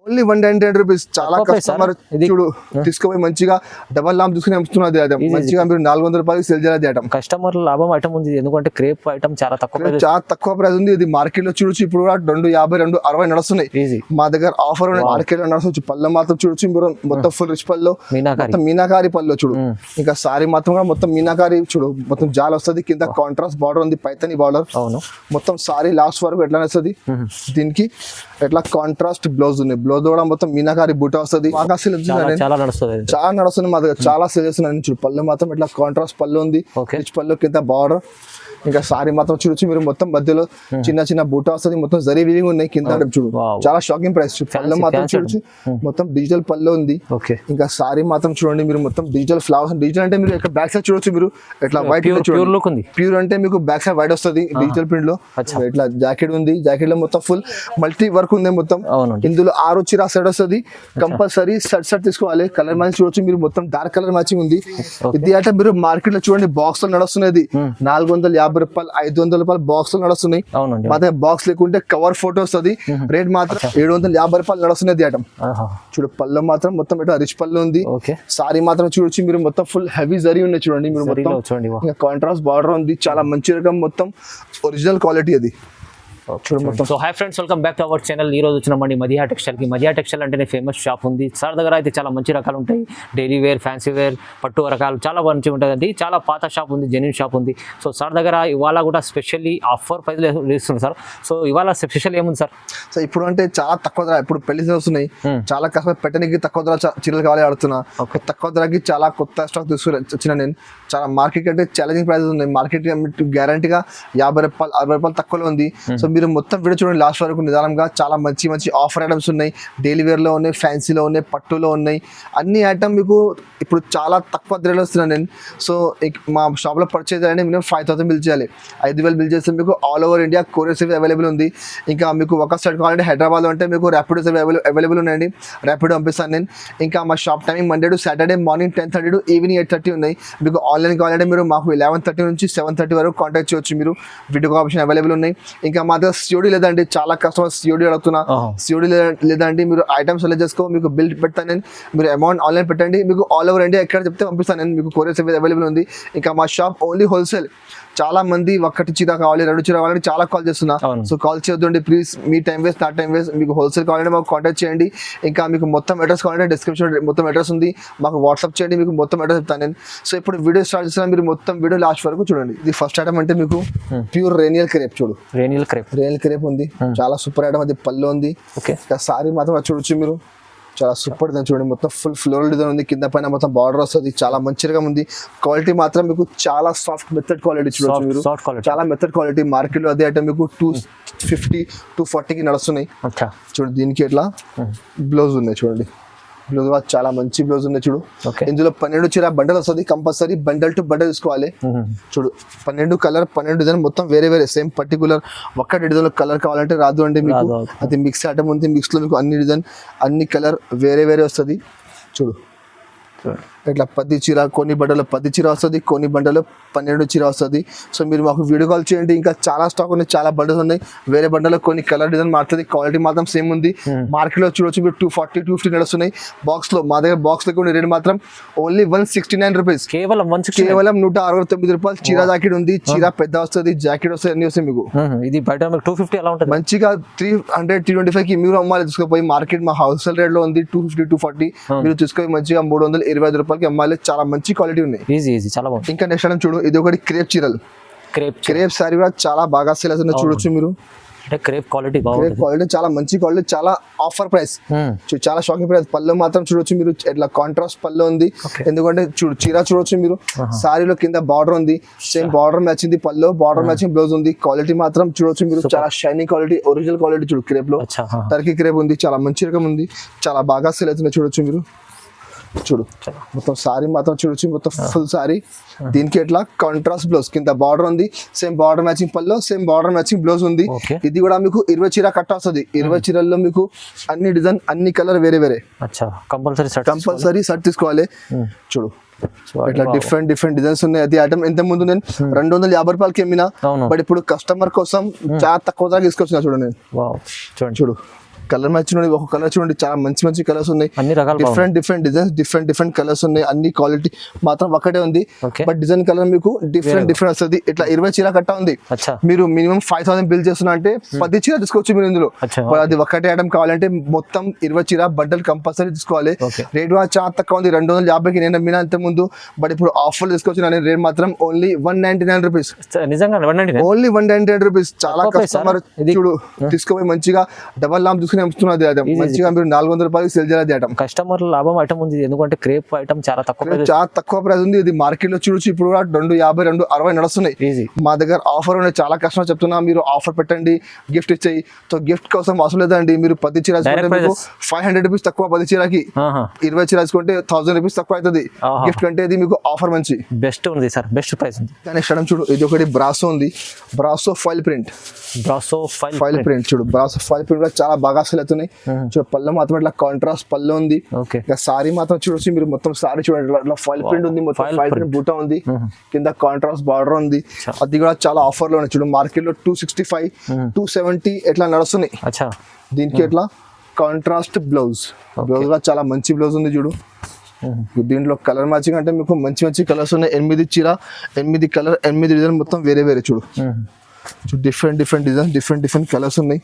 Only 110 rupees. చాలా customer చూడు తీసుకుపోయి మంచిగా డబల్ లాంప్ తీసుకుని అమ్ముతున్నది ఐటమ్. మంచిగా మీరు 400 రూపాయలకి సేల్ చేయాలి ఐటమ్. కస్టమర్ లాభం ఐటమ్ ఉంది, ఎందుకంటే క్రేప్ ఐటమ్ చాలా తక్కువ ప్రైస్ ఉంది. ఇది మార్కెట్ లో చూడొచ్చు ఇప్పుడు కూడా 250 260 నడుస్తున్నాయి. మా దగ్గర ఆఫర్ మార్కెట్ లో నడుస్తుంది. పళ్ళు మాత్రం చూడొచ్చు మీరు మొత్తం ఫుల్ రిచ్ పళ్ళు, మొత్తం మీనాకారి పళ్ళు చూడు. ఇంకా సారీ మాత్రం కూడా మొత్తం మీనాకారి చూడు, మొత్తం జాల్ వస్తుంది. కింద కాంట్రాస్ట్ బార్డర్ ఉంది, పైతని బార్డర్. మొత్తం సారీ లాస్ట్ వరకు ఎట్లా వస్తుంది. దీనికి ఎట్లా కాంట్రాస్ట్ బ్లౌజ్ ఉంది. బ్లౌజ్ కూడా మొత్తం మీనాకారి బూట వస్తుంది. చాలా నడుస్తుంది మా దగ్గర, చాలా సేల్ చేస్తున్నాను. చూడు పళ్ళు మాత్రం ఇట్లా కాంట్రాస్ట్ పళ్ళు ఉంది, రిచ్ పళ్ళు, కింద బార్డర్. ఇంకా సారీ మాత్రం చూడొచ్చు మీరు మొత్తం మధ్యలో చిన్న చిన్న బూట వస్తుంది. మొత్తం జరీ వీవింగ్ ఉన్నాయి కింద చూడు. చాలా షాకింగ్ ప్రైస్. పళ్ళు మాత్రం చూడొచ్చు మొత్తం డిజిటల్ పళ్ళు ఉంది. ఇంకా సారీ మాత్రం చూడండి మీరు మొత్తం డిజిటల్ ఫ్లవర్స్. డిజిటల్ అంటే మీరు ఇక్కడ బ్యాక్ సైడ్ చూడొచ్చు మీరు ఎట్లా వైట్ చూడండి. ప్యూర్ అంటే మీకు బ్యాక్ సైడ్ వైట్ వస్తుంది డిజిటల్ ప్రింట్ లో. ఇట్లా జాకెట్ ఉంది, జాకెట్ లో మొత్తం ఫుల్ మల్టీ వర్క్ ఉంది మొత్తం. ఇందులో 6 చీర సెట్ వస్తుంది. కంపల్సరీ సెట్ తీసుకోవాలి. కలర్ మ్యాచింగ్ చూడొచ్చు మీరు, మొత్తం డార్క్ కలర్ మ్యాచింగ్ ఉంది. ఇది అంటే మీరు మార్కెట్ లో చూడండి బాక్స్ లో నడుస్తున్నది 450 రూపాయలు 500 రూపాయలు బాక్స్ లో నడుస్తున్నాయి. మా దగ్గర బాక్స్ లేకుంటే కవర్ ఫోటో వస్తుంది. రేట్ మాత్రం 750 రూపాయలు నడుస్తున్నది ఐటమ్. చూడు పళ్ళు మాత్రం మొత్తం ఇట్లా రిచ్ పళ్ళు ఉంది. సారీ మాత్రం చూడొచ్చు మీరు మొత్తం ఫుల్ హెవీ జరీ ఉన్నాయి చూడండి మీరు. మొత్తం కాంట్రాస్ట్ బార్డర్ ఉంది. చాలా మంచి రకం, మొత్తం ఒరిజినల్ క్వాలిటీ అది. So hi friends, welcome back to our channel. ఈ రోజు వచ్చినామండి మదిహా టెక్స్టైల్కి. మదిహా టెక్స్టైల్ అంటేనే ఫేమస్ షాప్ ఉంది. సార్ దగ్గర అయితే చాలా మంచి రకాలు ఉంటాయి. డైలీ వేర్, ఫ్యాన్సీ వేర్, పట్టు రకాలు చాలా మంచిగా ఉంటుందండి. చాలా పాత షాప్ ఉంది, జెన్యూన్ షాప్ ఉంది. సో సార్ దగ్గర ఇవాళ కూడా స్పెషల్లీ ఆఫర్ ప్రైస్లో ఇస్తుంది సార్. సో ఇవాళ స్పెషల్ ఏముంది సార్? సో ఇప్పుడు అంటే చాలా తక్కువ ధర, ఇప్పుడు పెళ్లి వస్తున్నాయి, చాలా కష్టం పెట్టడానికి తక్కువ ధర చీరలు కావాలి ఆడుతున్నా. తక్కువ ధరకి చాలా కొత్త స్టాక్ తీసుకుని వచ్చిన నేను. చాలా మార్కెట్ అంటే ఛాలెంజింగ్ ప్రైజెస్ ఉన్నాయి. మార్కెట్ గ్యారంటీగా 50 రూపాయలు 60 రూపాయలు తక్కువలో ఉంది. సో మీరు మొత్తం వీడియో చూడండి లాస్ట్ వరకు నిదానంగా. చాలా మంచి మంచి ఆఫర్ ఐటమ్స్ ఉన్నాయి. డైలీ వేర్లో ఉన్నాయి, ఫ్యాన్సీలో ఉన్నాయి, పట్టులో ఉన్నాయి. అన్ని ఐటమ్ మీకు ఇప్పుడు చాలా తక్కువ ధరలో వస్తున్నాను నేను. సో మా షాప్లో పర్చేజ్ చేయాలంటే మినిమం 5000 బిల్ చేయాలి. 5000 బిల్ చేస్తే మీకు all over India courier service available ఉంది. ఇంకా మీకు ఒక సైడ్ కావాలంటే హైదరాబాద్లో అంటే మీకు ర్యాపిడో సర్వీస్ అవైలబుల్ ఉన్నాయండి. ర్యాపిడో పంపిస్తాను నేను. ఇంకా మా shop timing Monday to Saturday morning 10:30 to evening 8:30 ఉన్నాయి. మీకు ఆన్లైన్ కావాలంటే మీరు మాకు 11:30 నుంచి 7:30 వరకు కాంటాక్ట్ చేయొచ్చు. మీరు వీడియో ఆప్షన్ అవైలబుల్ ఉన్నాయి. ఇంకా మా దగ్గర సిఓడి లేదండి, చాలా కస్టమర్స్ సిఓడి అడుగుతున్నా. సిఓడి లేదండి, మీరు ఐటమ్స్ సెలెక్ట్ చేసుకో, మీకు బిల్ పెడతాను నేను. మీరు అమౌంట్ ఆన్లైన్ పెట్టండి, మీకు ఆల్ ఓవర్ ఇండియా ఎక్కడ చెప్తే పంపిస్తాను నేను. మీకు కొరియర్ సర్వీస్ అవైలబుల్ ఉంది. ఇంకా మా షాప్ ఓన్లీ హోల్సేల్. చాలా మంది ఒక్కటి చీర కావాలి, 2 చీర కావాలని చాలా కాల్ చేస్తున్నా. సో కాల్ చేయొద్దండి ప్లీజ్, మీ టైం వేస్ట్ నా టైం వేస్ట్. మీకు హోల్సేల్ కావాలంటే మాకు కాంటాక్ట్ చేయండి. ఇంకా మీకు మొత్తం అడ్రస్ కావాలంటే డిస్క్రిప్షన్ మొత్తం అడ్రస్ ఉంది, మాకు వాట్సాప్ చేయండి, మీకు మొత్తం అడ్రస్ చెప్తాను నేను. సో ఇప్పుడు వీడియో స్టార్ట్ చేస్తున్నా, మీరు మొత్తం వీడియో లాస్ట్ వరకు చూడండి. ఇది ఫస్ట్ ఐటమ్ అంటే మీకు ప్యూర్ రేనియల్ క్రేప్. చూడు రేనియల్ క్రేప్ ఉంది, చాలా సూపర్ ఐటమ్. అది పళ్ళు ఉంది. ఇంకా సారీ మాత్రం చూడొచ్చు మీరు, చాలా సూపర్ డిజైన్ చూడండి. మొత్తం ఫుల్ ఫ్లోరల్ డిజైన్ ఉంది. కింద పైన మొత్తం బార్డర్ వస్తుంది. చాలా మంచిగా ఉంది. క్వాలిటీ మాత్రం మీకు చాలా సాఫ్ట్ మెథడ్ క్వాలిటీ చూడొచ్చు మీరు. చాలా మెథడ్ క్వాలిటీ. మార్కెట్ లో అదే ఐటమ్ మీకు 250 240కి నడుస్తున్నాయి. చూడండి దీనికి ఎట్లా బ్లౌజ్ ఉన్నాయి చూడండి. బ్లౌజ్ చాలా మంచి బ్లౌజ్ ఉన్నాయి చూడు. ఇందులో 12 చీర బండల్ వస్తుంది. కంపల్సరీ బండల్ టు బండల్ తీసుకోవాలి. చూడు 12 కలర్ 12 డిజైన్ మొత్తం వేరే వేరే, సేమ్ పర్టికులర్ ఒక్కటి డిజైన్ కలర్ కావాలంటే రాదు అండి మీకు. అది మిక్స్ ఐటమ్ ఉంది. మిక్స్ లో మీకు అన్ని డిజైన్ అన్ని కలర్ వేరే వేరే వస్తుంది. చూడు ఇట్లా 10 చీర, కొన్ని బండలో 10 చీర వస్తుంది, కొన్ని బండలో 12 చీర వస్తుంది. సో మీరు మాకు వీడియో కాల్ చేయండి. ఇంకా చాలా స్టాక్ ఉన్నాయి, చాలా బండల్స్ ఉన్నాయి. వేరే బండలో కొన్ని కలర్ డిజైన్ మారుతుంది. క్వాలిటీ మాత్రం సేమ్ ఉంది. మార్కెట్ లో చూడొచ్చు మీరు 240 250 నడుస్తున్నాయి బాక్స్ లో. మా దగ్గర బాక్స్ లో కొన్ని రేట్ మాత్రం ఓన్లీ 169 రూపీస్, కేవలం 169 రూపాయలు. చీర జాకెట్ ఉంది, చీర పెద్ద వస్తుంది, జాకెట్ వస్తుంది, అన్ని వస్తాయి మీకు. ఇది బయట 250 అలా ఉంటుంది. మంచిగా 300 325కి మీరు అమ్మాలి. తీసుకుపోయి మార్కెట్ మా హోల్సేల్ రేట్ లో ఉంది 250 240. మీరు తీసుకొని మంచిగా 325 రూపాయలకి అమ్మాలి. చాలా మంచి క్వాలిటీ ఉన్నాయి. చాలా బాగుంది. ఇంకా నెక్స్ట్ ఐటమ్ చూడు, ఇది ఒకటి క్రేప్ చీరలు. క్రేప్ సారీ కూడా చాలా బాగా సేల్ అవుతుంది. చూడొచ్చు మీరు. క్రేప్ క్వాలిటీ చాలా మంచి క్వాలిటీ, చాలా ఆఫర్ ప్రైస్, చాలా షాకింగ్ ప్రైస్. పళ్ళు మాత్రం చూడొచ్చు మీరు, ఇట్లా కాంట్రాస్ట్ పళ్ళు ఉంది. ఎందుకంటే చీర చూడొచ్చు మీరు. సారీలో కింద బార్డర్ ఉంది, సేమ్ బార్డర్ మ్యాచింగ్ పళ్ళు, బార్డర్ మ్యాచింగ్ బ్లౌజ్ ఉంది. క్వాలిటీ మాత్రం చూడొచ్చు మీరు, చాలా షైనింగ్ క్వాలిటీ, ఒరిజినల్ క్వాలిటీ. చూడు క్రేప్ లో టర్కీ క్రేప్ ఉంది, చాలా మంచి రకం ఉంది, చాలా బాగా సేల్ అవుతుంది. చూడొచ్చు మీరు. చూడు మొత్తం సారీ మాత్రం చూడొచ్చు, మొత్తం ఫుల్ సారీ. దీనికి ఎట్లా కాంట్రాస్ట్ బ్లౌజ్, కింద బార్డర్ ఉంది, సేమ్ బార్డర్ మ్యాచింగ్ పళ్ళు, సేమ్ బార్డర్ మ్యాచింగ్ బ్లౌజ్ ఉంది. ఇది కూడా మీకు 20 చీర కట్ట వస్తుంది. 20 చీరల్లో మీకు అన్ని డిజైన్, అన్ని కలర్ వేరే వేరే. కంపల్సరీ షర్ట్ తీసుకోవాలి. చూడు ఇట్లా డిఫరెంట్ డిజైన్స్ ఉన్నాయి. అది ఐటమ్ ఎంత ముందు నేను 250 రూపాయలకి అమ్మినా, బట్ ఇప్పుడు కస్టమర్ కోసం చాలా తక్కువ ధర తీసుకొచ్చిన. చూడు నేను చూడు కలర్ మ్యాచ్ చూడండి, ఒక కలర్ చూడండి చాలా మంచి మంచి కలర్స్ ఉన్నాయి, అన్ని రకాల డిఫరెంట్ డిజైన్స్, డిఫరెంట్ కలర్స్ ఉన్నాయి, అన్ని క్వాలిటీ మాత్రం ఒకటే ఉంది. Okay. బట్ డిజైన్ కలర్ మీకు డిఫరెంట్ వస్తుంది. ఇట్లా 20 చీర కట్ట ఉంది, అచ్చా మీరు మినిమం 5000 బిల్ చేస్తున్నా అంటే 10 చీర తీసుకోవచ్చు మీరు ఇందులో. అచ్చా. మరి అది ఒకటే ఐటమ్ కావాలంటే మొత్తం 20 చీర బండల్ కంపల్సరీ తీసుకోవాలి. Okay. రేట్ కూడా చాలా తక్కువ ఉంది, 250కి నేను అమ్మినా అంత ముందు. బట్ ఇప్పుడు ఆఫర్ తీసుకోవచ్చు, నేను రేట్ మాత్రం ఓన్లీ 199 రూపీస్, నిజంగా 199 ఓన్లీ 199 రూపీస్. చాలా తక్కువ price, కస్టమర్ sir. ఇది- చూడు తీసుకోపోయి మంచిగా డబల్ లాంప్ తీసుకుని అమ్ముతున్నది ఐటమ్. మంచిగా మీరు 400 రూపాయలకి సేల్ చేయాలి ఐటమ్. కస్టమర్ లాభం ఐటమ్ ఉంది, ఎందుకంటే క్రేప్ ఐటమ్ చాలా తక్కువ price. చాలా తక్కువ ప్రైస్ ఉంది. ఇది మార్కెట్ లో చూడొచ్చు ఇప్పుడు కూడా 250, 260 నడుస్తున్నాయి. ఈజీ మా దగ్గర ఆఫర్ ఉన్నాయి, చాలా కస్టమర్ చెప్తున్నా మీరు ఆఫర్ పెట్టండి, గిఫ్ట్ ఇచ్చాయి. సో గిఫ్ట్ కోసం అవసరం లేదండి, మీరు 10 చీర Direct prices. 500 రూపీస్ తక్కువ, 10 చీరకి 20 చీర తీసుకుంటే 1000 రూపీస్ తక్కువ అవుతుంది. ఆహా. గిఫ్ట్ కంటే ఇది మీకు ఆఫర్ మంచి. బెస్ట్ ఉంది సార్, బెస్ట్ ప్రైస్ ఉంది. నెక్స్ట్ ఐటమ్ చూడు, ఇది ఒకటి బ్రాసో ఉంది, brasso file print. Brasso file print చూడు, బ్రాసో ఫైల్ ప్రింట్ కూడా చాలా బాగా సెల్ అవుతున్నాయి. చూడు పళ్ళు మాత్రం ఇట్లా కాంట్రాస్ట్ పళ్ళు ఉంది. ఓకే ఇంకా సారీ మాత్రం చూడొచ్చు మీరు, మొత్తం సారీ చూడండి ఇట్లా ఫైల్ ప్రింట్ ఉంది, మొత్తం File ఫైల్ ప్రింట్ బూటా ఉంది, కింద కాంట్రాస్ట్ బార్డర్ ఉంది. అది కూడా చాలా ఆఫర్ లో ఉన్నాయి చూడు, మార్కెట్ లో 265, 270 ఎట్లా నడుస్తున్నాయి. అచ్చా దీనికి ఎట్లా కాంట్రాస్ట్ బ్లౌజ్ కూడా చాలా మంచి బ్లౌజ్ ఉంది చూడు. దీంట్లో కలర్ మ్యాచింగ్ అంటే మీకు మంచి మంచి కలర్స్ ఉన్నాయి. 8 చీర, 8 కలర్, 8 డిజైన్, మొత్తం వేరే చూడు. డిఫరెంట్ డిజైన్, డిఫరెంట్ కలర్స్ ఉన్నాయి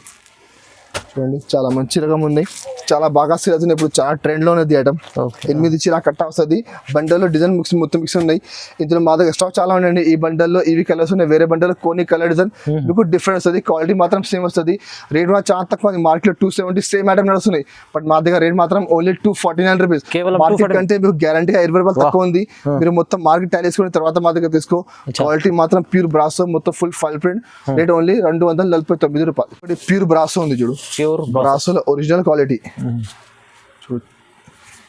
చూడండి, చాలా మంచి రకం ఉన్నాయి, చాలా బాగా సేల్ అవుతుంది. ఇప్పుడు చాలా ట్రెండ్ లో ఉన్నది ఐటమ్. 8 చీర కట్ట వస్తుంది, బండల్లో డిజైన్ మొత్తం మిక్స్ ఉన్నాయి. ఇందులో మా దగ్గర స్టాక్ చాలా ఉన్నాయండి. ఈ బండల్లో ఇవి కలర్స్ ఉన్నాయి, వేరే బండల్లో కొన్ని కలర్ డిజైన్ మీకు డిఫరెంట్ వస్తుంది, క్వాలిటీ మాత్రం సేమ్ వస్తుంది. రేట్ కూడా చాలా తక్కువ, మార్కెట్ లో 270 సేమ్ ఐటమ్ నడుస్తున్నాయి. బట్ మా దగ్గర రేట్ మాత్రం ఓన్లీ 249 రూపీస్. కేవలం మార్కెట్ కంటే మీకు గ్యారంటీగా 20 రూపాయలు తక్కువ ఉంది. మీరు మొత్తం మార్కెట్ టాలీ చేసుకుని తర్వాత మా దగ్గర తీసుకో. క్వాలిటీ మాత్రం ప్యూర్ బ్రాసో, మొత్తం full file print. Rate only 249 రూపాయలు. ప్యూర్ బ్రాసో ఉంది చూడు, ప్యూర్ బ్రాసోలో ఒరిజినల్ క్వాలిటీ. చూడు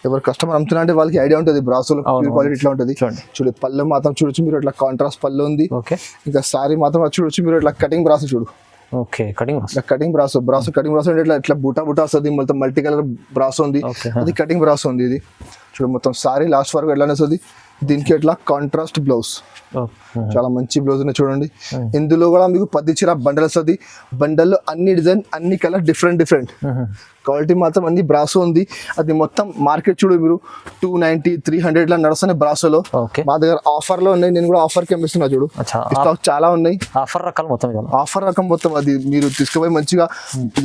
ఎవరు కస్టమర్ అమ్ముతున్నా అంటే వాళ్ళకి ఐడియా ఉంటుంది బ్రాసోలో ప్యూర్ క్వాలిటీ ఇట్లా ఉంటుంది. చూడు పళ్ళు మాత్రం చూడొచ్చు మీరు, ఇట్లా కాంట్రాస్ట్ పళ్ళు ఉంది. ఓకే ఇంకా సారీ మాత్రం చూడొచ్చు మీరు, ఇట్లా కటింగ్ బ్రాసో చూడు. ఓకే కటింగ్ ఇట్లా కటింగ్ బ్రాసో కటింగ్ బ్రాసో అంటే ఇట్లా బూటా వస్తుంది, మొత్తం మల్టీ కలర్ బ్రాసో ఉంది. అది కటింగ్ బ్రాసో ఉంది. ఇది చూడు మొత్తం సారీ లాస్ట్ వరకు ఎట్లా వస్తుంది. దీనికి ఎట్లా కాంట్రాస్ట్ బ్లౌజ్, చాలా మంచి బ్లౌజ్ ఉన్నాయి చూడండి. ఇందులో కూడా మీకు 10 చీర బండల్ వస్తుంది, బండల్లో అన్ని డిజైన్, అన్ని కలర్, డిఫరెంట్ క్వాలిటీ మాత్రం అన్ని బ్రాసో ఉంది. అది మొత్తం మార్కెట్ చూడు మీరు 290, 300 లా నడుస్తున్నాయి బ్రాసోలో. మా దగ్గర ఆఫర్ లో ఉన్నాయి, నేను కూడా ఆఫర్ కి అమ్మిస్తున్నా చూడు. స్టాక్ చాలా ఉన్నాయి, ఆఫర్ రకాలు మొత్తం, ఆఫర్ రకం మొత్తం. అది మీరు తీసుకుపోయి మంచిగా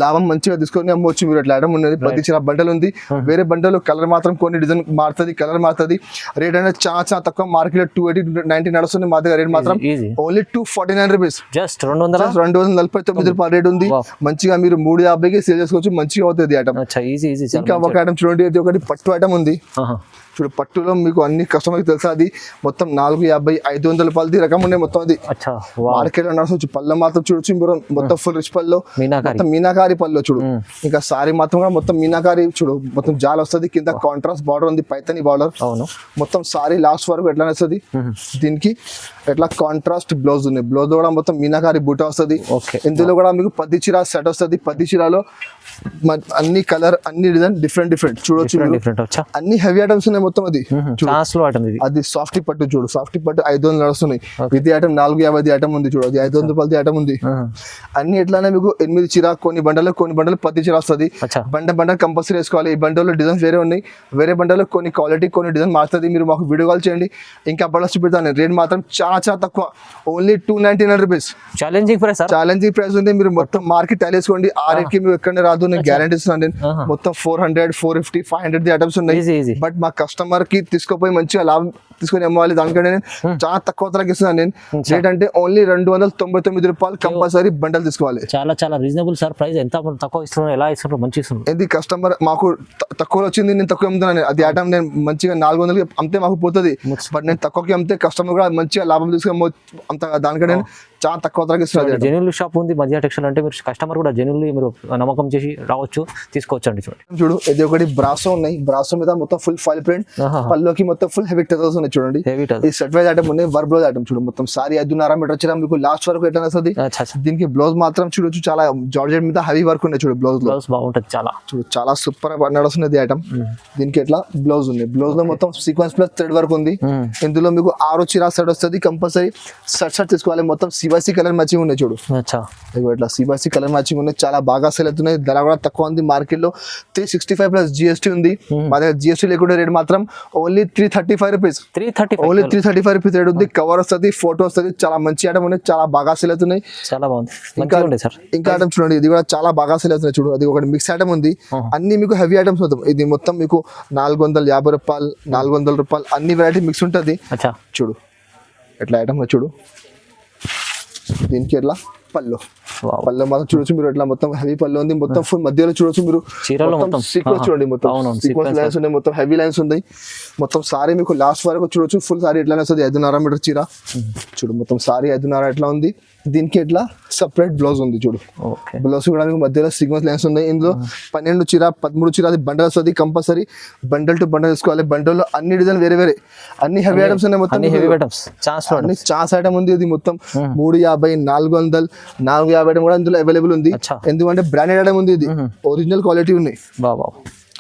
లాభం మంచిగా తీసుకొని అమ్మవచ్చు మీరు. అట్లా ఐటమ్ ఉన్నది, 10 చీర బండల్ ఉంది. వేరే బండలు కలర్ మాత్రం కొన్ని డిజైన్ మారుతుంది, కలర్ మారుతుంది. రేట్ అనేది చాలా తక్కువ, మార్కెట్ లో 280, 90 నడుస్తుంది. మా దగ్గర రేట్ మాత్రం ఓన్లీ 249 రూపీస్, జస్ట్ 249 రూపాయలు రేట్ ఉంది. మంచిగా మీరు 350కి సేల్ చేసుకోవచ్చు, మంచిగా అవుతుంది ఐటమ్. ఇంకా ఒక ఐటమ్ చూడండి, ఇది ఒకటి పట్టు ఐటమ్ ఉంది చూడు. పట్టులో మీకు అన్ని కస్టమర్కి తెలుసా, అది మొత్తం 450, 500 రూపాయలది రకం ఉన్నాయి మొత్తం. అది మార్కెట్ లో నడవచ్చు. పళ్ళు మాత్రం చూడొచ్చు మీరు, మొత్తం ఫుల్ రిచ్ పళ్ళు, మొత్తం మీనాకారి పళ్ళు చూడు. ఇంకా సారీ మాత్రం కూడా మొత్తం మీనాకారి చూడు, మొత్తం జాల్ వస్తుంది, కింద కాంట్రాస్ట్ బార్డర్ ఉంది, పైతని బార్డర్. మొత్తం సారీ లాస్ట్ వరకు ఎట్లా వస్తుంది. దీనికి ఎట్లా కాంట్రాస్ట్ బ్లౌజ్ ఉంది, బ్లౌజ్ కూడా మొత్తం మీనాకారి బూట వస్తుంది. ఇందులో కూడా మీకు 10 చీర సెట్ వస్తుంది. 10 చీరలో అన్ని కలర్, అన్ని డిజైన్, డిఫరెంట్ చూడొచ్చు. అన్ని హెవీ ఐటమ్స్ ఉన్నాయి మొత్తం. అది అది సాఫ్ట్ పట్టు చూడు, సాఫ్ట్ పట్టు 500 నడుస్తున్నాయి. ఇది ఐటమ్ 450 ఐటమ్ ఉంది చూడు, అది 500 రూపాయలది ఐటమ్ ఉంది. అన్ని ఎట్లానే మీకు 8 చీర, కొన్ని బండలు 10 చీర వస్తుంది. బండ కంపల్సరీ వేసుకోవాలి. ఈ బండల్లో డిజైన్స్ వేరే ఉన్నాయి, వేరే బండలో కొన్ని క్వాలిటీ, కొన్ని డిజైన్ మారుతుంది. మీరు మాకు వీడియో కాల్ చేయండి, ఇంకా బండలు చూపెడతాను. రేట్ మాత్రం చాలా తక్కువ, ఓన్లీ 299 రూపీస్. ఛాలెంజింగ్ ప్రైస్ ఉంది. మీరు మొత్తం మార్కెట్ టాలీ చేసుకోండి, ఆ రేట్ కి మీరు ఎక్కడ రాదు, నేను గ్యారంటీ ఇస్తున్నాను. మొత్తం 400, 450, 500 ఐటమ్స్ ఉన్నాయి. బట్ మా కస్టమర్ కి తీసుకోపోయి మంచిగా లాభం తీసుకొని అమ్మాలి. దానికంటే నేను చాలా తక్కువ ధరకి ఇస్తున్నాను. నేను రేట్ అంటే ఓన్లీ 299 రూపాయలు కంపల్సరీ బండల్ తీసుకోవాలి. చాలా రీజనబుల్ సార్ ప్రైస్. ఎంత తక్కువ ఇస్తున్నారు, ఎలా ఇస్తున్నారు, మంచి ఇస్తున్నారు. ఇది కస్టమర్ మాకు తక్కువ వచ్చింది, నేను తక్కువ అమ్ముతున్నాను. అది ఐటమ్ నేను మంచిగా 400కి అమ్మితే మాకు పోతుంది. బట్ నేను తక్కువకి అమ్మితే కస్టమర్ కూడా మంచిగా లాభం తీసుకొని అంత, దానికంటే నేను చాలా తక్కువ ధరకి ఇస్తున్నాను. జెన్యూన్ షాప్ ఉంది మధ్య టెక్స్టైల్ అంటే, మీరు కస్టమర్ కూడా జెన్యూన్లీ మీరు నమ్మకం చేసి రావచ్చు, తీసుకోవచ్చు అండి. చూడు ఇది ఒకటి బ్రాసో ఉన్నాయి, బ్రాసో మీద మొత్తం ఫుల్ ఫైల్ ప్రింట్, పల్లోకి మొత్తం ఫుల్ హెవీ టజల్స్ ఉన్నాయి చూడండి. ఈ సెట్ వైజ్ ఐటమ్ ఉన్నాయి, వర్క్ బ్లౌజ్ ఐటమ్ చూడు, మొత్తం సారీ 5.5 మీటర్ వచ్చిన మీకు లాస్ట్ వరకు ఎట్లా వస్తుంది. దీనికి బ్లౌజ్ మాత్రం చూడొచ్చు, చాలా జార్జెట్ మీద హెవీ వర్క్ ఉన్నాయి చూడు. బ్లౌజ్ బాగుంటుంది, చాలా చూడు, చాలా సూపర్ నడుస్తున్నది ఐటమ్. దీనికి ఎట్లా బ్లౌజ్ ఉంది, బ్లౌజ్ లో మొత్తం సీక్వెన్స్ ప్లస్ థ్రెడ్ వర్క్ ఉంది. ఇందులో మీకు 6 చీర సెట్ వస్తుంది, కంపల్సరీ సెట్ తీసుకోవాలి. మొత్తం సిబాసి కలర్ మ్యాచింగ్ ఉన్నాయి చూడు. అచ్చా ఇగో ఇట్లా సిబాసి కలర్ మ్యాచింగ్ ఉన్నాయి, చాలా బాగా సేల్ అవుతున్నాయి. ధర కూడా తక్కువ ఉంది మార్కెట్ లో. 365 ప్లస్ జిఎస్టీ ఉంది. మా దగ్గర జిఎస్టీ లేకుండా రేట్ మాత్రం only 335 rupees. Only 335 rupees rate ఉంది. కవర్ వస్తుంది, ఫోటో వస్తుంది. చాలా మంచి ఐటమ్ ఉన్నాయి, చాలా బాగా సేల్ అవుతున్నాయి. చాలా బాగుంది. ఇంకా ఐటమ్ చూడండి, ఇది కూడా చాలా బాగా సేల్ అవుతున్నాయి చూడు. అది ఒకటి మిక్స్ ఐటమ్ ఉంది. అన్ని మీకు హెవీ ఐటమ్స్ అవుతాం. ఇది మొత్తం మీకు 450 రూపాయలు, 400 రూపాయలు అన్ని వెరైటీ మిక్స్ ఉంటుంది చూడు. ఎట్లా ఐటమ్ చూడు. దీనికి ఎట్లా పళ్ళు మాత్రం చూడొచ్చు మీరు. ఎట్లా మొత్తం హెవీ పళ్ళు ఉంది. మొత్తం ఫుల్ మధ్యలో చూడొచ్చు మీరు. సీక్వెన్స్ చూడండి, మొత్తం సీక్వెన్స్ లైన్స్ ఉన్నాయి, మొత్తం హెవీ లైన్స్ ఉన్నాయి. మొత్తం సారీ మీకు లాస్ట్ వరకు చూడొచ్చు. ఫుల్ సారీ ఎట్లానే వస్తుంది. 5.5 మీటర్ చీర చూడు. మొత్తం సారీ 5.5 ఎట్లా ఉంది. దీనికి ఎట్లా సపరేట్ బ్లౌజ్ ఉంది చూడు. బ్లౌజ్ కూడా మీకు మధ్యలో సీక్వెన్స్ లైన్స్ ఉన్నాయి. ఇందులో 12 చీర, 13 చీర అది బండల్ వస్తుంది. కంపల్సరీ బండల్ టు బండల్ తీసుకోవాలి. బండల్లో అన్ని డిజైన్ వేరే వేరే, అన్ని హెవీ ఐటమ్స్ ఉన్నాయి. మొత్తం అన్ని ఛాన్స్ ఐటమ్ ఉంది. ఇది మొత్తం 350, 400, 450 ఐటమ్ కూడా ఇందులో అవైలబుల్ ఉంది. ఎందుకంటే బ్రాండెడ్ ఐటమ్ ఉంది. ఇది ఒరిజినల్ క్వాలిటీ ఉన్నాయి.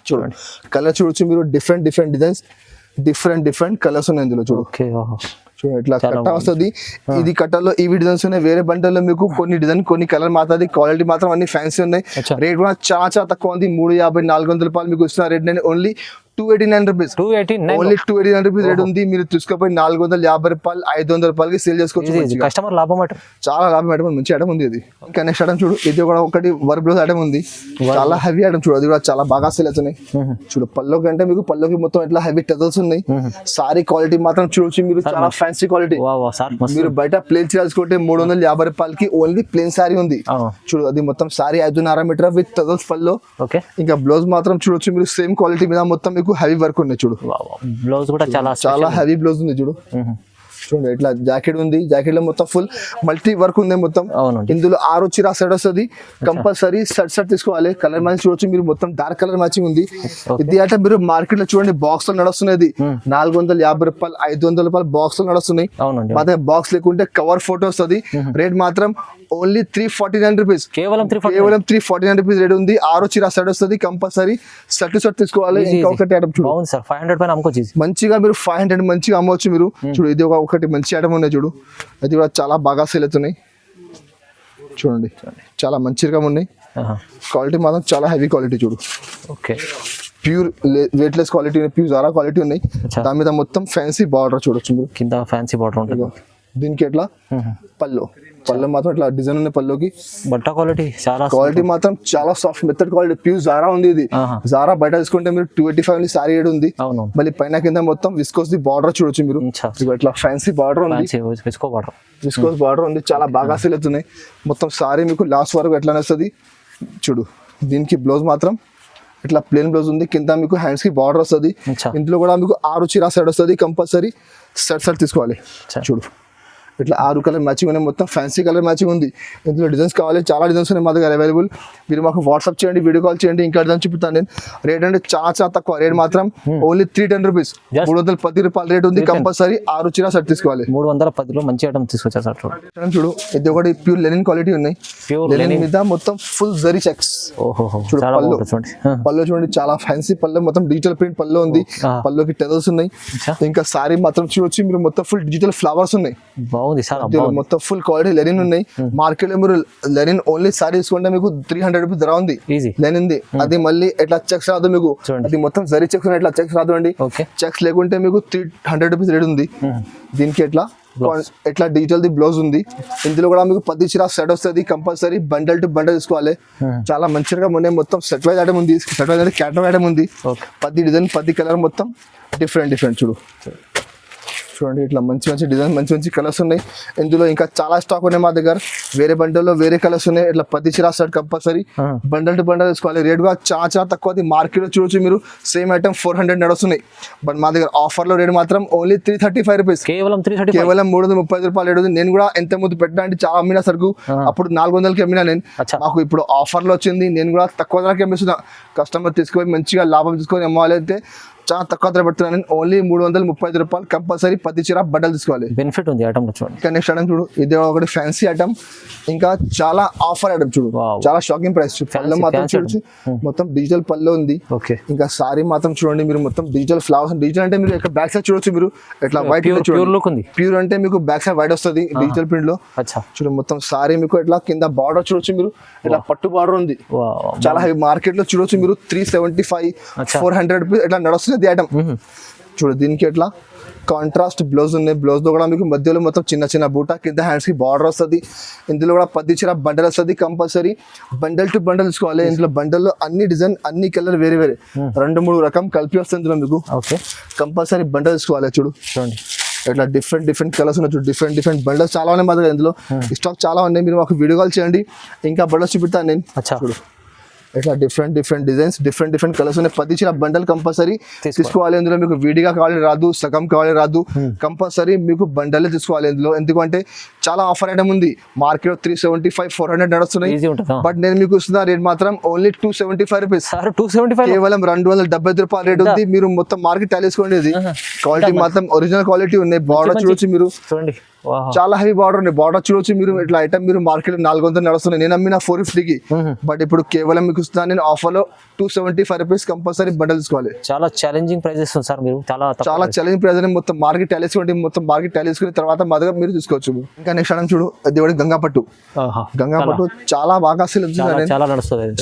చూడండి కలర్ చూడొచ్చు మీరు. డిఫరెంట్ డిజైన్స్, డిఫరెంట్ కలర్స్ ఉన్నాయి ఇందులో చూడు. చూడండి ఇట్లా కట్ట వస్తుంది. ఇది కట్టలో ఈ డిజైన్స్ ఉన్నాయి. వేరే బండల్లో మీకు కొన్ని డిజైన్, కొన్ని కలర్ మాత్రం, క్వాలిటీ మాత్రం అన్ని ఫ్యాన్సీ ఉన్నాయి. రేట్ కూడా చాలా తక్కువ ఉంది. 350, 400 రూపాయలు మీకు ఇస్తున్న రేట్ నేను only 289 rupees. Only 289 rupees rate ఉంది. మీరు తీసుకుపోయి 450 రూపాయలు, 500 రూపాయలకి సేల్ చేసుకోవచ్చు. కస్టమర్ లాభం అట, చాలా లాభం ఐటమ్, మంచి ఐటమ్ ఉంది ఇది. ఇంకా నెక్స్ట్ ఐటమ్ చూడు. ఇది కూడా ఒకటి వర్క్ బ్లౌజ్ ఐటమ్ ఉంది. చాలా హెవీ ఐటమ్ చూడు. అది కూడా చాలా బాగా సేల్ అవుతున్నాయి చూడు. పల్లోకి అంటే మీకు పల్లోకి మొత్తం ఇట్లా హెవీ టజల్స్ ఉన్నాయి. సారీ క్వాలిటీ మాత్రం చూడొచ్చు మీరు. చాలా ఫ్యాన్సీ క్వాలిటీ. మీరు బయట ప్లేన్ చీర తీసుకుంటే 350 రూపాయలకి ఓన్లీ ప్లేన్ సారీ ఉంది చూడు. అది మొత్తం సారీ 5.5 మీటర్ విత్ టజల్స్ పల్లో. ఇంకా బ్లౌజ్ మాత్రం చూడొచ్చు మీరు. సేమ్ క్వాలిటీ మీద మొత్తం మీకు హెవీ వర్క్ ఉన్నాయి చూడు. బ్లౌజ్ కూడా చాలా హెవీ బ్లౌజ్ ఉంది చూడు. చూడండి ఇట్లా జాకెట్ ఉంది. జాకెట్ లో మొత్తం ఫుల్ మల్టీ వర్క్ ఉంది మొత్తం. ఇందులో 6 చీర సెట్ వస్తుంది. కంపల్సరీ సెట్ తీసుకోవాలి. కలర్ మ్యాచింగ్ చూడొచ్చు మీరు. మొత్తం డార్క్ కలర్ మ్యాచింగ్ ఉంది. ఇది అంటే మీరు మార్కెట్ లో చూడండి బాక్స్ లో నడుస్తున్నది 450 రూపాయలు, 500 రూపాయలు బాక్స్ లో నడుస్తున్నాయి. మా దగ్గర బాక్స్ లేకుంటే కవర్ ఫోటో వస్తుంది. రేట్ మాత్రం ఓన్లీ 349 రూపీస్. కేవలం 349 రూపీస్ రేట్ ఉంది. 6 చీర సెట్ వస్తుంది. కంపల్సరీ సెట్ తీసుకోవాలి. ఇంకొకటి ఐటమ్ చూడు. 500 పైన అమ్ముకోవచ్చు మంచిగా. మీరు 500 మంచిగా అమ్మవచ్చు మీరు. చూడు ఇది ఒకటి మంచి ఐటమ్ ఉన్నాయి చూడు. అది కూడా చాలా బాగా సేల్ అవుతున్నాయి చూడండి. చాలా మంచిగా ఉన్నాయి. క్వాలిటీ మాత్రం చాలా హెవీ క్వాలిటీ చూడు. Pure weightless quality, pure Zara quality ఉన్నాయి. దాని మీద మొత్తం ఫ్యాన్సీ బార్డర్ చూడొచ్చు మీరు. కింద ఫ్యాన్సీ బార్డర్ ఉంటుంది. దీనికి ఎట్లా పళ్ళు మాత్రం ఇట్లా డిజైన్ ఉన్నాయి. పల్లోకి బట్ట క్వాలిటీ మాత్రం చాలా soft method quality. Pure Zara ఉంది. ఇది జారా బయట తీసుకుంటే మీరు 285 సారీ ఏడు ఉంది. మళ్ళీ పైన కింద మొత్తం విస్కోస్ బార్డర్ చూడొచ్చు మీరు. ఇట్లా ఫ్యాన్సీ బార్డర్ ఉంది. విస్కోస్ బార్డర్ ఉంది. చాలా బాగా సేల్ అవుతున్నాయి. మొత్తం సారీ మీకు లాస్ట్ వరకు ఎట్లా వస్తుంది చూడు. దీనికి బ్లౌజ్ మాత్రం ఇట్లా ప్లేన్ బ్లౌజ్ ఉంది. కింద మీకు హ్యాండ్స్ కి బార్డర్ వస్తుంది. ఇందులో కూడా మీకు 6 చీర సెట్ వస్తుంది. కంపల్సరీ సెట్ తీసుకోవాలి చూడు. ఇట్లా 6 కలర్ మ్యాచింగ్ ఉన్నాయి. మొత్తం ఫ్యాన్సీ కలర్ మ్యాచింగ్ ఉంది. ఇందులో డిజైన్స్ కావాలి, చాలా డిజైన్స్ ఉన్నాయి మా దగ్గర అవైలబుల్. మీరు మాకు వాట్సాప్ చేయండి, వీడియో కాల్ చేయండి. ఇంకా డిజైన్ చూపుతాను నేను. రేట్ అంటే చాలా తక్కువ. రేట్ మాత్రం ఓన్లీ 310 రూపీస్. 310 రూపాయలు రేట్ ఉంది. కంపల్సరీ 6 చీర సెట్ తీసుకోవాలి. 310లో మంచి ఐటమ్ తీసుకొచ్చారు చూడు. ఇది ఒకటి ప్యూర్ లెనిన్ క్వాలిటీ ఉన్నాయి. లెనిన్ మీద మొత్తం ఫుల్ జరీ చెక్స్ చూడు. పళ్ళు చూడండి, చాలా ఫ్యాన్సీ పళ్ళు. మొత్తం డిజిటల్ ప్రింట్ పళ్ళు ఉంది. పళ్ళుకి టెజల్స్ ఉన్నాయి. ఇంకా సారీ మాత్రం చూడొచ్చు మీరు. మొత్తం ఫుల్ డిజిటల్ ఫ్లవర్స్ ఉన్నాయి. మొత్తం ఫుల్ క్వాలిటీ లెనిన్ ఉన్నాయి. మార్కెట్ లో మీరు లెనిన్ ఓన్లీ సారీ తీసుకుంటే మీకు 300 రూపీస్ ధర ఉంది లెనిన్ ది. అది మళ్ళీ ఎట్లా చెక్స్ రాదు మీకు. అది మొత్తం జరీ చెక్స్ ఉన్నాయి. ఎట్లా చెక్స్ రాదు అండి. చెక్స్ లేకుంటే మీకు 300 రూపీస్ రేట్ ఉంది. దీనికి ఎట్లా డిజిటల్ ది బ్లౌజ్ ఉంది. ఇందులో కూడా మీకు 10 చీర సెట్ వస్తుంది. కంపల్సరీ బండల్ టు బండల్ తీసుకోవాలి. చాలా మంచిగా ఉన్నాయి. మొత్తం సెట్ వైజ్ ఐటమ్ ఉంది. సెట్ వైజ్ అంటే క్యాటలాగ్ ఐటమ్ ఉంది. 10 డిజైన్, 10 కలర్, మొత్తం డిఫరెంట్ చూడు. చూడండి ఇట్లా మంచి డిజైన్, మంచి కలర్స్ ఉన్నాయి. ఇందులో ఇంకా చాలా స్టాక్ ఉన్నాయి మా దగ్గర. వేరే బండల్లో వేరే కలర్స్ ఉన్నాయి. ఇట్లా 10 చీర set compulsory bundle to bundle తీసుకోవాలి. రేట్ కూడా చాలా తక్కువ. మార్కెట్ లో చూడొచ్చు మీరు. సేమ్ ఐటమ్ 400 నడుస్తున్నాయి. బట్ మా దగ్గర ఆఫర్ లో రేట్ మాత్రం ఓన్లీ 335 రూపీస్. కేవలం 330 రూపాయలు రేట్ ఉంది. నేను కూడా ఎంత ముందు పెట్టినా అంటే చాలా అమ్మినా సరుకు. అప్పుడు 400కి అమ్మినా నేను. మాకు ఇప్పుడు ఆఫర్ లో వచ్చింది. నేను కూడా తక్కువ ధరకి అమ్మిస్తున్నా. కస్టమర్ తీసుకొని మంచిగా లాభం తీసుకొని అమ్మాలి. అయితే చాలా తక్కువ ధర పెడుతున్నాను నేను. ఓన్లీ 335 రూపాయలు. కంపల్సరీ 10 చీర బట్టలు తీసుకోవాలి. బెనిఫిట్ ఉంది ఐటమ్ చూడండి. ఇంకా నెక్స్ట్ ఐటమ్ చూడు, ఇది ఒకటి ఫ్యాన్సీ ఐటమ్, ఇంకా చాలా ఆఫర్ ఐటమ్ చూడు. Wow. చాలా షాకింగ్ ప్రైస్. పళ్ళు మాత్రం చూడొచ్చు, మొత్తం డిజిటల్ పళ్ళు ఉంది. ఓకే, ఇంకా సారీ మాత్రం చూడండి మీరు, మొత్తం డిజిటల్ ఫ్లవర్స్. డిజిటల్ అంటే మీరు ఇక్కడ బ్యాక్ సైడ్ చూడొచ్చు మీరు, ఇట్లా వైట్ ప్యూర్ లుక్ ఉంది. ప్యూర్ అంటే మీకు బ్యాక్ సైడ్ వైట్ వస్తుంది డిజిటల్ ప్రింట్ లో. అచ్చా, చూడు మొత్తం సారీ మీకు ఇట్లా కింద బార్డర్ చూడొచ్చు మీరు, ఇట్లా పట్టు బార్డర్ ఉంది. చాలా హై మార్కెట్ లో చూడొచ్చు మీరు 375 400 రూపీస్ ఇట్లా నడుస్తుంది ఐటమ్. చూడు దీనికి ఎట్లా కాంట్రాస్ట్ బ్లౌజ్ ఉన్నాయి. బ్లౌజ్ లో కూడా మీకు మధ్యలో మొత్తం చిన్న చిన్న బూటా, కింద హ్యాండ్స్ కి బార్డర్ వస్తుంది. ఇందులో కూడా 10 చీర బండల్ వస్తుంది. కంపల్సరీ బండల్ టు బండల్ తీసుకోవాలి. ఇందులో బండల్లో అన్ని డిజైన్ అన్ని కలర్ వేరే వేరే 2-3 రకం కలిపి వస్తుంది ఇందులో మీకు. ఓకే, కంపల్సరీ బండల్ తీసుకోవాలి. చూడండి ఇట్లా డిఫరెంట్ కలర్స్ ఉన్నాయి. డిఫరెంట్ బండల్స్ చాలా ఉన్నాయి మా దగ్గర. ఇందులో స్టాక్ చాలా ఉన్నాయి. మీరు మాకు వీడియో కాల్ చేయండి, ఇంకా బండల్స్ చూపిస్తాను నేను. చూడు ఇట్లా డిఫరెంట్ డిజైన్స్, డిఫరెంట్ కలర్స్ ఉన్నాయి. 10 చీర బండల్ కంపల్సరీ తీసుకోవాలి. ఇందులో మీకు విడిగా కావాలి రాదు, సగం కావాలి రాదు, కంపల్సరీ మీకు బండలే తీసుకోవాలి ఇందులో. ఎందుకంటే చాలా ఆఫర్ ఐటమ్ ఉంది. మార్కెట్ 375 400 నడుస్తున్నాయి. బట్ నేను మీకు ఇస్తున్న రేట్ మాత్రం ఓన్లీ 275 రూపీస్. 275 కేవలం 275 రూపాయల రేట్ ఉంది. మీరు మొత్తం మార్కెట్ తెలుసుకోండి. ఇది క్వాలిటీ మాత్రం ఒరిజినల్ క్వాలిటీ ఉన్నాయి. బార్డర్ చూడొచ్చు మీరు, చూడండి చాలా హెవీ బార్డర్ ఉన్నాయి. బార్డర్ చూడొచ్చు మీరు. ఇట్లా ఐటమ్ మీరు మార్కెట్ 400 నడుస్తున్నాయి. నేను అమ్మిన 450కి. బట్ ఇప్పుడు కేవలం మీకు ఇస్తున్నాను నేను ఆఫర్ లో 275 రూపీస్. కంపల్సరీ బండల్ తీసుకోవాలి. చాలా ఛాలెంజింగ్ ప్రైజెస్ సార్ మీరు. చాలా ఛాలెంజింగ్ ప్రైస్. మొత్తం మార్కెట్ తెలుసుకోండి. మొత్తం మార్కెట్ తెలుసుకున్న తర్వాత మా దగ్గర మీరు తీసుకోవచ్చు. ఇంకా నెక్స్ట్ ఐటమ్ చూడు, అది గంగా పట్టు. గంగా పట్టు చాలా బాగా సేల్ అవుతుంది.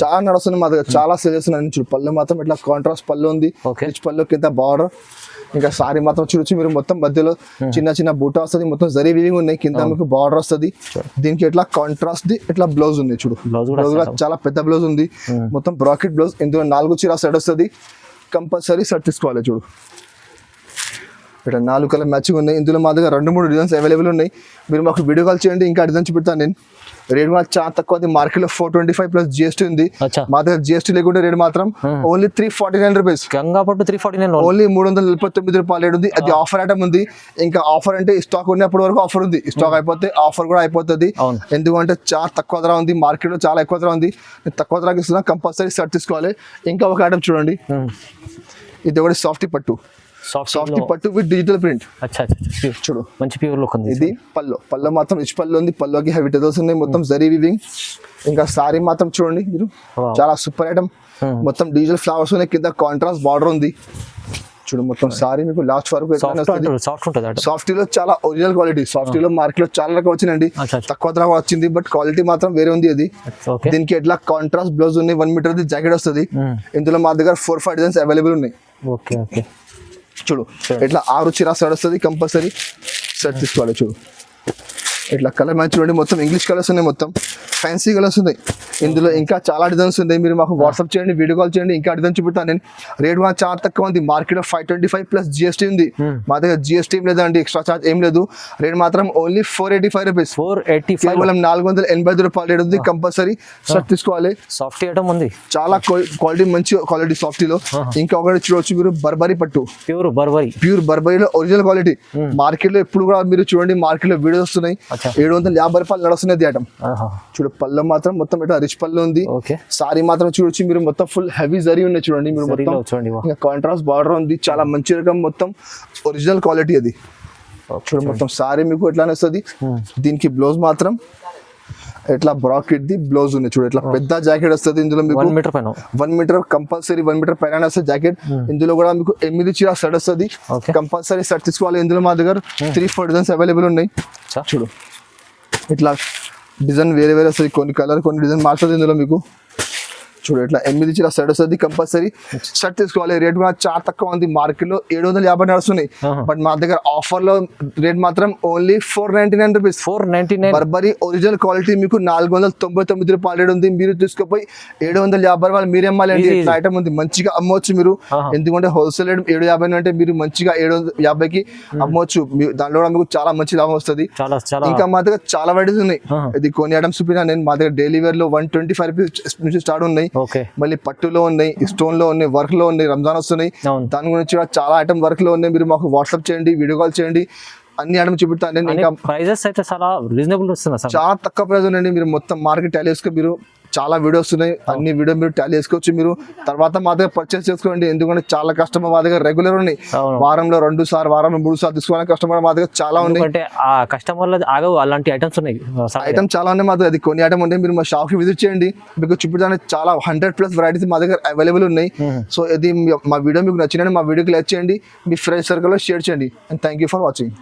చాలా నడుస్తుంది మా దగ్గర. చాలా సేల్ చేస్తున్నాను. చూడు పళ్ళు మాత్రం ఇట్లా కాంట్రాస్ట్ పళ్ళు ఉంది. రిచ్ పళ్ళు కింద బార్డర్. ఇంకా సారీ మాత్రం చూడొచ్చు మీరు, మొత్తం మధ్యలో చిన్న బూటా వస్తుంది. మొత్తం జరీ వీవింగ్ ఉన్నాయి. కింద మీకు బార్డర్ వస్తుంది. దీనికి ఎట్లా కాంట్రాస్ట్ ది ఇట్లా బ్లౌజ్ ఉంది. చూడు బ్లౌజ్ చాలా పెద్ద బ్లౌజ్ ఉంది. మొత్తం బ్రాకెట్ బ్లౌజ్. ఇందులో 4 చీర సెట్ వస్తుంది. కంపల్సరీ సెట్ తీసుకోవాలి. చూడు ఇట్లా 4 కలర్ మ్యాచింగ్ ఉన్నాయి. ఇందులో మా దగ్గర 2-3 డిజైన్స్ అవైలబుల్ ఉన్నాయి. మీరు మాకు వీడియో కాల్ చేయండి, ఇంకా డిజైన్ చూపిస్తాను నేను. రేట్ మాత్రం చాలా తక్కువ. మార్కెట్ లో 425 ప్లస్ GST ఉంది. మా దగ్గర GST లేకుండా రేట్ మాత్రం ఓన్లీ 349 రూపీస్. గంగా పట్టు 349, ఓన్లీ 349 రూపాయలు రేట్ ఉంది. అది ఆఫర్ ఐటమ్ ఉంది. ఇంకా ఆఫర్ అంటే స్టాక్ ఉన్నప్పటి వరకు ఆఫర్ ఉంది. స్టాక్ అయిపోతే ఆఫర్ కూడా అయిపోతుంది. ఎందుకంటే చాలా తక్కువ ధర ఉంది. మార్కెట్ లో చాలా ఎక్కువ ధర ఉంది. తక్కువ ధరకి ఇస్తున్నా. కంపల్సరీ సెట్ తీసుకోవాలి. ఇంకా ఒక ఐటమ్ చూడండి, ఇది ఒకటి సాఫ్టీ పట్టు. సాఫ్టీ పట్టు విత్ డిజిటల్ ప్రింట్. చూడు మంచి ప్యూర్ లుక్ ఉంది. ఇది పళ్ళు మాత్రం రిచ్ పళ్ళు ఉంది. పళ్ళుకి హెవీ టెజల్స్ ఉన్నాయి. మొత్తం జరీ వీవింగ్. ఇంకా సారీ మాత్రం చూడండి మీరు, చాలా సూపర్ ఐటమ్. మొత్తం డిజిటల్ ఫ్లవర్స్ ఉన్నాయి. కింద కాంట్రాస్ట్ బార్డర్ ఉంది. చూడు మొత్తం సారీ మీకు లాస్ట్ వరకు సాఫ్టీలో చాలా ఒరిజినల్ క్వాలిటీ. సాఫ్టీలో మార్కెట్ లో చాలా రకాలు వచ్చిందండి. తక్కువ ధర వచ్చింది, బట్ క్వాలిటీ మాత్రం వేరే ఉంది. అది దీనికి ఎట్లా కాంట్రాస్ట్ బ్లౌజ్ ఉన్నాయి. 1 మీటర్ జాకెట్ వస్తుంది. ఇందులో మా దగ్గర 4-5 డిజైన్స్ అవైలబుల్ ఉన్నాయి. చూడు ఇట్లా 6 చీర సెట్ వస్తుంది. కంపల్సరీ సెట్ తీసుకోవాలి. చూడు ఇట్లా కలర్ మ్యాచ్ చూడండి. మొత్తం ఇంగ్లీష్ కలర్స్ ఉన్నాయి. మొత్తం ఫ్యాన్సీ కలర్స్ ఉన్నాయి. ఇందులో ఇంకా చాలా డిజైన్స్ ఉన్నాయి. మీరు మాకు వాట్సాప్ చేయండి, వీడియో కాల్ చేయండి, ఇంకా డిజైన్ చూపుతాను నేను. రేట్ మాత్రం చాలా తక్కువ ఉంది. మార్కెట్ లో 525 ప్లస్ GST ఉంది. మా దగ్గర GST ఏం లేదండి, ఎక్స్ట్రా చార్జ్ ఏం లేదు. రేట్ మాత్రం ఓన్లీ 485 రూపీస్. 485 కేవలం 485 రూపాయలు రేట్ ఉంది. కంపల్సరీ సెట్ తీసుకోవాలి. సాఫ్టీ ఐటమ్ ఉంది. చాలా క్వాలిటీ, మంచి క్వాలిటీ సాఫ్టీలో. ఇంకా ఒకటి చూడవచ్చు మీరు, బర్బరీ పట్టు. ప్యూర్ బర్బరీలో ఒరిజినల్ క్వాలిటీ. మార్కెట్ లో ఎప్పుడు కూడా మీరు చూడండి, మార్కెట్ లో వీడియోస్ వస్తున్నాయి. 750 రూపాయలు నడుస్తున్నది ఐటమ్. చూడు పళ్ళు మాత్రం మొత్తం ఇట్లా రిచ్ పళ్ళు ఉంది. సారీ మాత్రం చూడొచ్చు మీరు, మొత్తం ఫుల్ హెవీ జరీ ఉన్నాయి. చూడండి మీరు, మొత్తం కాంట్రాస్ట్ బార్డర్ ఉంది. చాలా మంచి రకం, మొత్తం ఒరిజినల్ క్వాలిటీ అది. చూడు మొత్తం సారీ మీకు ఎట్లానే వస్తుంది. దీనికి బ్లౌజ్ మాత్రం ఇట్లా బ్రాకెట్ ది బ్లౌజ్ ఉంది. చూడు ఇట్లా పెద్ద జాకెట్ వస్తుంది. ఇందులో మీకు 1 మీటర్ కంపల్సరీ 1 మీటర్ పైన వస్తుంది జాకెట్. ఇందులో కూడా మీకు 8 చీర సెట్ వస్తుంది. కంపల్సరీ సెట్ తీసుకోవాలి. ఇందులో మా దగ్గర 3-4 డిజైన్స్ అవైలబుల్ ఉన్నాయి. చూడు ఇట్లా డిజైన్ వేరే వస్తుంది. కొన్ని కలర్ కొన్ని డిజైన్ మారుతుంది ఇందులో మీకు. చూడు ఇట్లా 8 చీర సెట్ వస్తుంది. కంపల్సరీ సెట్ తీసుకోవాలి. రేట్ కూడా చాలా తక్కువ ఉంది. మార్కెట్ లో 750 నడుస్తున్నాయి. బట్ మా దగ్గర ఆఫర్ లో రేట్ మాత్రం only 499 rupees. 499 Burberry original quality మీకు 499 రూపాయలు రేట్ ఉంది. మీరు తీసుకుపోయి 750 వాళ్ళు మీరు అమ్మాలండి. ఇట్లా ఐటమ్ ఉంది, మంచిగా అమ్మవచ్చు మీరు. ఎందుకంటే హోల్సేల్ రేట్ 750 అంటే మీరు మంచిగా 750కి అమ్మవచ్చు. దాంట్లో కూడా మీకు చాలా మంచి లాభం వస్తుంది. ఇంకా మా దగ్గర చాలా వెరైటీస్ ఉన్నాయి. ఇది కొన్ని ఐటమ్స్ చూపినా నేను. మా దగ్గర డైలీ వేర్ లో 125 రూపీస్ నుంచి స్టార్ట్ ఉన్నాయి. మళ్ళీ పట్టులో ఉన్నాయి, స్టోన్ లో ఉన్నాయి, వర్క్ లో ఉన్నాయి, రంజాన్ వస్తున్నాయి. దాని గురించి చాలా ఐటమ్ వర్క్ లో ఉన్నాయి. మీరు మాకు వాట్సాప్ చేయండి, వీడియో కాల్ చేయండి, అన్ని ఐటమ్ చూపిస్తాను నేను. ఇంకా ప్రైజెస్ అయితే చాలా రీజనబుల్ వస్తుంది. చాలా తక్కువ ప్రైస్ ఉన్నాయండి. మీరు మొత్తం మార్కెట్ వేసుకుని మీరు చాలా వీడియోస్ ఉన్నాయి, అన్ని వీడియో మీరు టాలీ చేసుకోవచ్చు. మీరు తర్వాత మా దగ్గర పర్చేస్ చేసుకోండి, ఎందుకంటే చాలా కస్టమర్ మా దగ్గర రెగ్యులర్ ఉన్నాయి. వారంలో 2 సార్లు, వారంలో 3 సార్లు తీసుకోవాలని కస్టమర్ మా దగ్గర చాలా ఉన్నాయి. అంటే ఆ కస్టమర్లు ఆగవు అలాంటి ఐటమ్స్ ఉన్నాయి. ఐటమ్ చాలా ఉన్నాయి మా దగ్గర. అది కొన్ని ఐటమ్ ఉంటే మీరు మా షాప్ కి విజిట్ చేయండి, మీకు చూపించడానికి చాలా 100+ వెరైటీస్ మా దగ్గర అవైలబుల్ ఉన్నాయి. సో ఇది మా వీడియో మీకు నచ్చినట్టు మా వీడియోకి లైక్ చేయండి, మీ ఫ్రెండ్స్ సర్కిల్లో షేర్ చేయండి. And thank you for watching.